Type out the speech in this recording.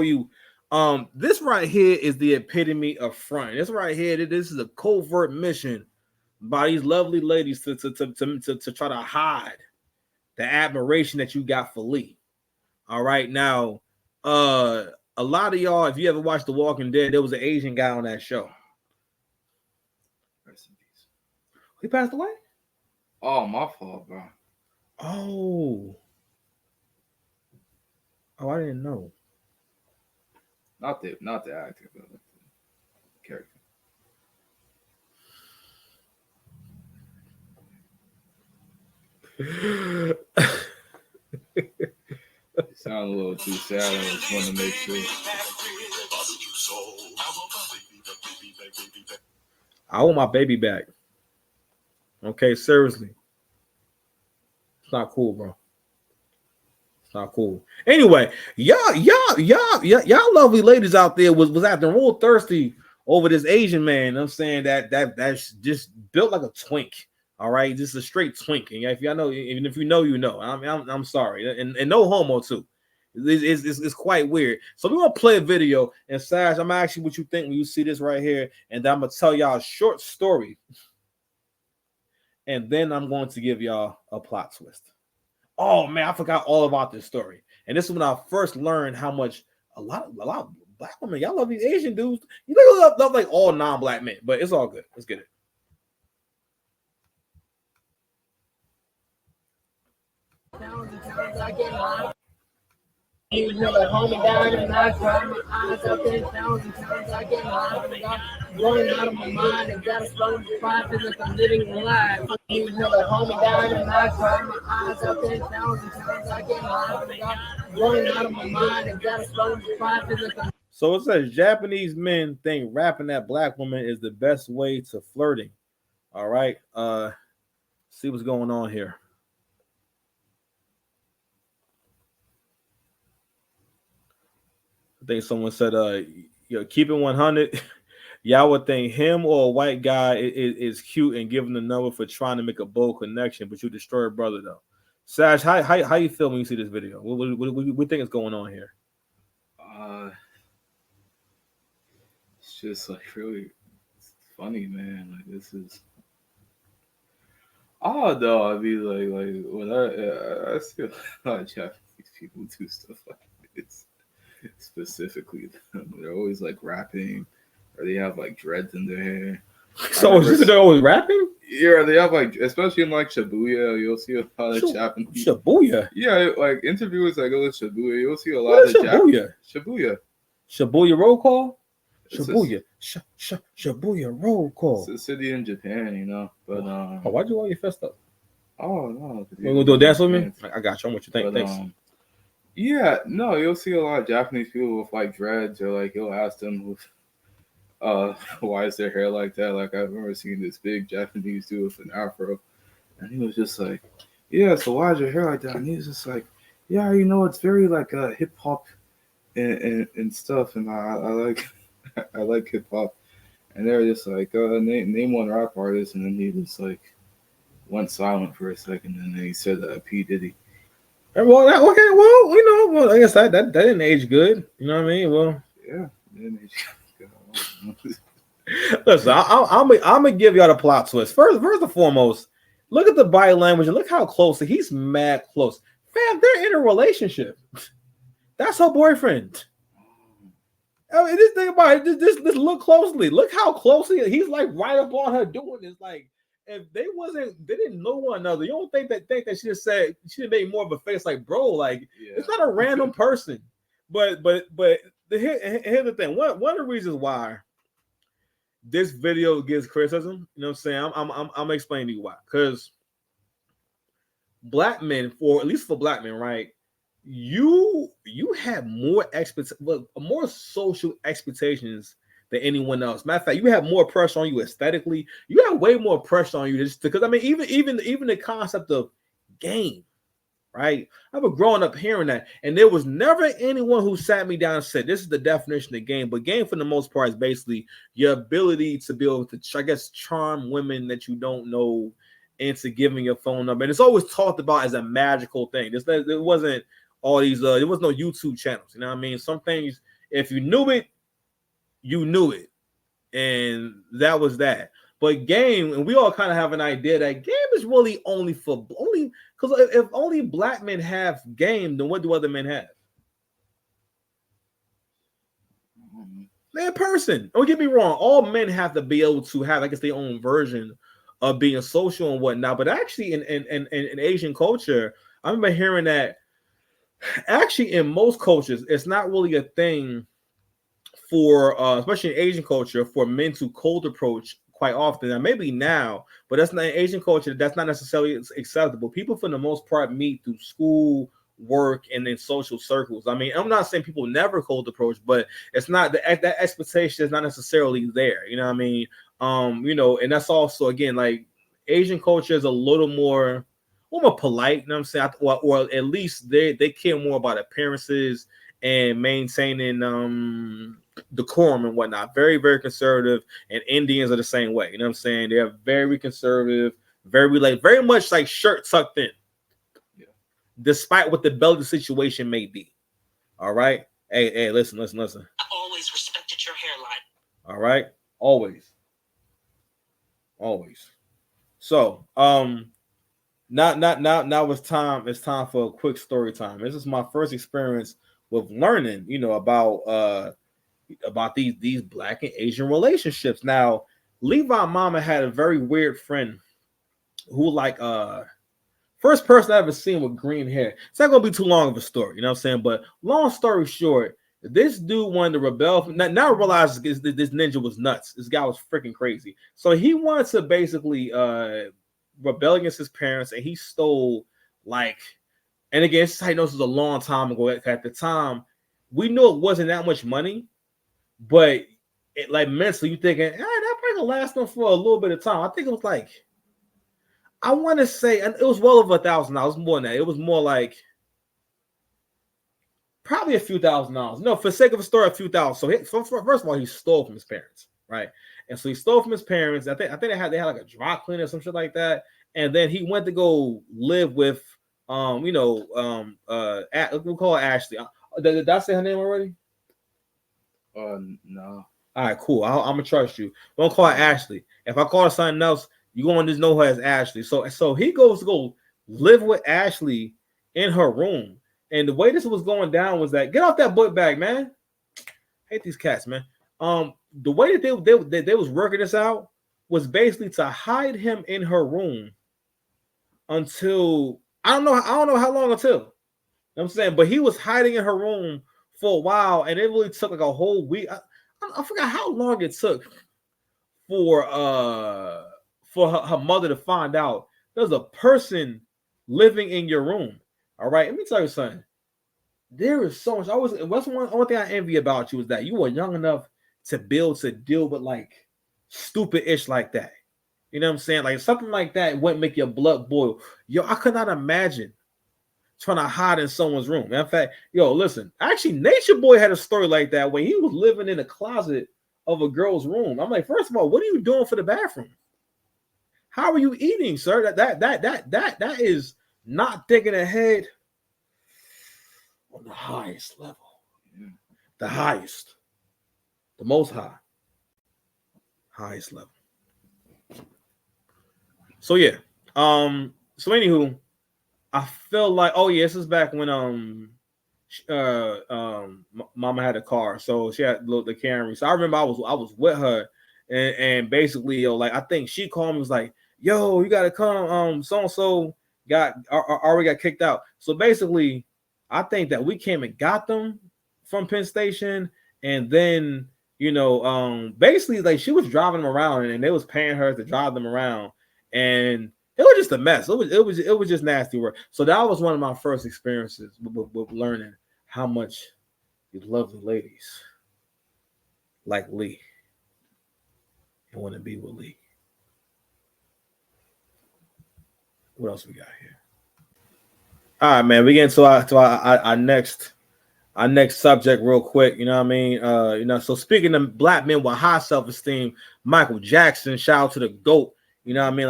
you. This right here is the epitome of front. This right here, this is a covert mission by these lovely ladies to try to hide the admiration that you got for Lee. All right, now, uh, a lot of y'all, if you ever watched The Walking Dead, there was an Asian guy on that show. Rest in peace. He passed away. Oh, my fault, bro. Oh, I didn't know. Not the actor, but the character. You sound a little too sad. I just want to make sure. I want my baby back. Okay, seriously. It's not cool, bro. It's not cool. Anyway, y'all lovely ladies out there was acting real thirsty over this Asian man. You know what I'm saying that's just built like a twink. All right, just a straight twink. And if y'all know, even if you know, you know. I'm sorry, and no homo too. It's quite weird. So we're gonna play a video, and Saj, I'm gonna ask you what you think when you see this right here, and then I'm gonna tell y'all a short story, and then I'm going to give y'all a plot twist. Oh man, I forgot all about this story. And this is when I first learned how much a lot of black women, y'all love these Asian dudes. You love like all non-black men, but it's all good. Let's get it. You know, hold me down and I cry my eyes up in 1,000 times. I get high, blowing out of my mind. And gotta slow the five feel like I'm living a lie. You know, hold me down and I cry my eyes up in 1,000 times. I get high, blowing out of my mind. And gotta slow the five feel like I'm. So it says Japanese men think rapping at black women is the best way to flirting. All right. See what's going on here. I think someone said, keep it 100. Y'all would think him or a white guy is cute and giving the number for trying to make a bold connection, but you destroy a brother though. Sash, how you feel when you see this video? What think is going on here? It's just like really funny, man. Like this is. Oh no, I mean like when I see a lot of Japanese people do stuff like this. Specifically them. They're always like rapping, or they have like dreads in their hair. So they're always rapping? Yeah, they have like, especially in like Shibuya, you'll see a lot of Japanese. Shibuya? Yeah, like interviewers that go to Shibuya, you'll see a lot of Shibuya? Shibuya roll call? Shibuya. Shibuya roll call. It's a city in Japan, you know. But why'd you wear your fist up? Oh no. You gonna do a dance with me? I got you. I want you to think. Thanks. Yeah, no, you'll see a lot of Japanese people with like dreads, or like you'll ask them, why is their hair like that? Like I remember seeing this big Japanese dude with an afro, and he was just like, yeah, so why is your hair like that? And he was just like, yeah, you know, it's very like hip hop and stuff, and I like I like hip hop, and they were just like, name one rap artist, and then he just like went silent for a second, and then he said P Diddy. Well, okay, well, you know, I guess that didn't age good. You know what I mean? Well, yeah, didn't age good. Listen, I'm gonna give y'all the plot twist. First and foremost, look at the body language and look how close he's mad close. Fam, they're in a relationship. That's her boyfriend. I mean, this thing about it, just look closely. Look how closely he's like right up on her doing this. Like, if they didn't know one another. You don't think that she just said she made more of a face like, bro, like it's not a random person. But here's the thing. One of the reasons why this video gets criticism, you know what I'm saying? I'm explaining to you why. Because black men, at least for black men, right? You have more social expectations than anyone else. Matter of fact, you have more pressure on you aesthetically. You have way more pressure on you just because I mean, even the concept of game, right? I've been growing up hearing that, and there was never anyone who sat me down and said, "This is the definition of game." But game, for the most part, is basically your ability to be able to, I guess, charm women that you don't know into giving your phone number. And it's always talked about as a magical thing. It wasn't all these. There was no YouTube channels. You know what I mean? Some things If you knew it, you knew it, and that was that. But Game, and we all kind of have an idea that Game is really only because if only black men have Game, then what do other men have? Man, person. Don't get me wrong. All men have to be able to have, I guess, their own version of being social and whatnot. But actually, in Asian culture, I remember hearing that actually in most cultures, it's not really a thing for, especially in Asian culture, for men to cold approach quite often. Now, maybe now, but that's not in Asian culture. That's not necessarily acceptable. People, for the most part, meet through school, work, and then social circles. I mean, I'm not saying people never cold approach, but it's not that expectation is not necessarily there. You know what I mean? And that's also, again, like Asian culture is a little more polite. You know what I'm saying? Or at least they care more about appearances and maintaining decorum and whatnot. Very, very conservative, and Indians are the same way. You know what I'm saying? They're very conservative, very much like shirt tucked in, despite what the belly situation may be. All right. Hey, listen. I always respected your hairline. All right. Always. So, now it's time for a quick story time. This is my first experience with learning, about these black and Asian relationships. Now, Levi Mama had a very weird friend who, first person I ever seen with green hair. It's not gonna be too long of a story, you know what I'm saying? But long story short, this dude wanted to rebel. Now I realize this ninja was nuts. This guy was freaking crazy. So he wanted to basically rebel against his parents, and he stole and again, this is a long time ago. At the time, we knew it wasn't that much money, but mentally, you thinking, that probably last them for a little bit of time. I think it was I want to say, and it was well over $1,000, more than that. It was more like probably a few $1,000s. No, for the sake of a story, a few thousand. So first of all, he stole from his parents, right? And so he stole from his parents. I think they had like a dry cleaner or some shit like that. And then he went to go live with we'll call her Ashley. Did I say her name already? No. All right, cool. I'm gonna trust you. Don't call her Ashley. If I call her something else, you gonna just know her as Ashley. So he goes to go live with Ashley in her room. And the way this was going down was that, get off that book bag, man. I hate these cats, man. The way that they was working this out was basically to hide him in her room until I don't know how long until. You know what I'm saying? But he was hiding in her room for a while, and it really took like a whole week. I forgot how long it took for her mother to find out there's a person living in your room. All right, let me tell you something. There is so much. What's one thing I envy about you is that you were young enough to be able to deal with stupid ish like that. You know what I'm saying? Like something like that wouldn't make your blood boil. Yo, I could not imagine trying to hide in someone's room. In fact, listen, actually, Nature Boy had a story like that when he was living in the closet of a girl's room. I'm like, first of all, what are you doing for the bathroom? How are you eating, sir? That is not thinking ahead on the highest level. The highest. The most high. Highest level. So yeah. So anywho, I feel like, this is back when Mama had a car, so she had the Camry. So I remember I was with her, and basically, I think she called me, was like, "Yo, you gotta come. So and so already got kicked out." So basically, I think that we came and got them from Penn Station, and then basically she was driving them around, and they was paying her to drive them around, and it was just a mess. It was just nasty work. So that was one of my first experiences with learning how much these lovely ladies like Lee and want to be with Lee. What else we got here? All right, man. We get into our next subject real quick. You know what I mean? So speaking of black men with high self-esteem, Michael Jackson, shout out to the GOAT. You know what I mean?